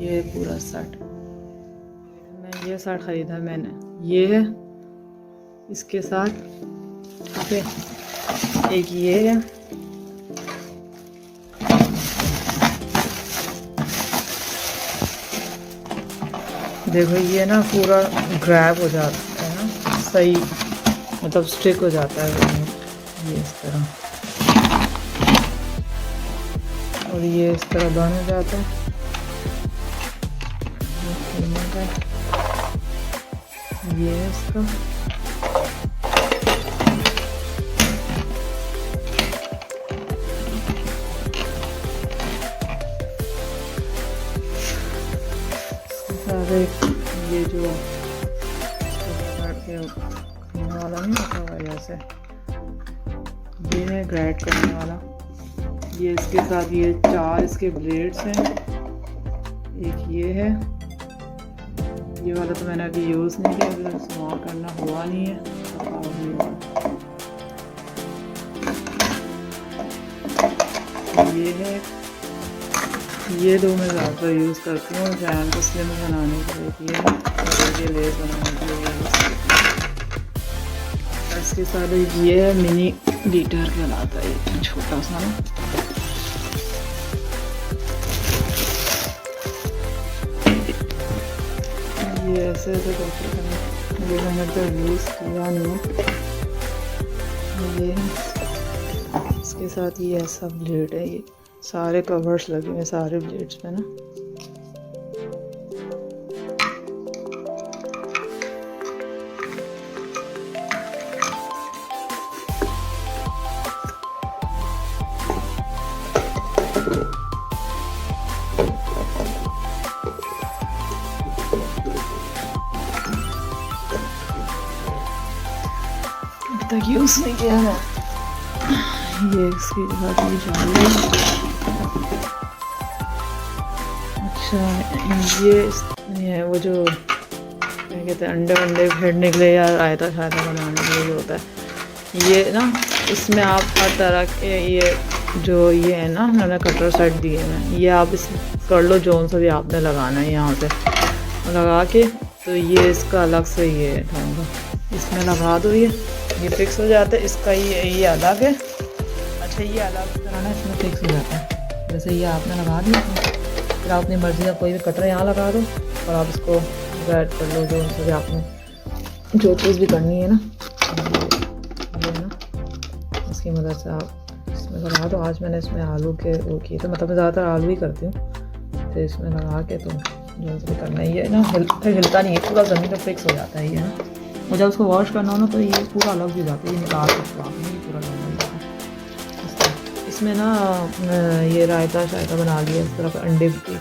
ये पूरा सेट, मैं ये सेट ख़रीदा मैंने, ये है इसके साथ, ठीक है। एक ये है, देखो ये ना पूरा ग्रैब हो जाता है ना, सही मतलब स्टिक हो जाता है ये इस तरह, और ये इस तरह बन हो जाता है। ये है इसका, सारे ये जो करने वाला नहीं होता हुआ जैसे, ये है ग्राइंड करने वाला। ये इसके साथ ये 4 इसके ब्लेड्स हैं, एक ये है, ये वाला तो मैंने अभी यूज़ नहीं किया, अभी इस्तेमाल करना हुआ नहीं है। ये है, ये दो मैं ज़्यादातर यूज़ करती हूँ जैन को स्लिम बनाने के लिए, ये लेस बनाने के लिए। इसके साथ ये है मिनी लीटर कहलाता है, ये छोटा सा ना, ये ऐसे ऐसे करके करना, ये मैंने तो यूज़ किया नहीं। ये इसके साथ ये ऐसा ब्लेड है, ये सारे कवर्स लगे हुए हैं सारे ब्लेड्स पे ना। तक यूज़ नहीं किया मैं, ये इसकी बात नहीं चाहिए। अच्छा ये है वो जो क्या कहते हैं, अंडे फेंटने के लिए या रायता शायता बनाने के लिए होता है ये ना। इसमें आप हर तरह के ये जो ये है ना, मैंने कटर सेट दिए हैं, ये आप इस कर लो जोन से भी आपने लगाना है, यहाँ से लगा के तो ये इसका अलग से ये ढंगा इसमें लगा दो, ये फिक्स हो जाता है। इसका ये अलग है, अच्छा ये अलग कराना, इसमें फिक्स हो जाता है। जैसे ये आपने लगा दिया, फिर आप अपनी मर्ज़ी का कोई भी कटर यहाँ लगा दो और आप इसको गाइड कर लो जो उनसे भी आपने जो चीज़ भी करनी है ना, ये ना इसकी मदद से आप इसमें लगा दो। आज मैंने इसमें आलू के वो किए थे, मतलब मैं ज़्यादातर आलू ही करती हूँ, तो इसमें लगा के तो जो भी करना है ये ना हिलता नहीं है, पूरा ज़मीन पर फिक्स हो जाता है ये ना। और जब उसको वॉश करना हो ना तो ये पूरा अलग भी जाता है, ये निकाल सकते हो आप, ये पूरा अलग जाता है। इसमें ना ये रायता शायता बना लिया इस तरह अंडे की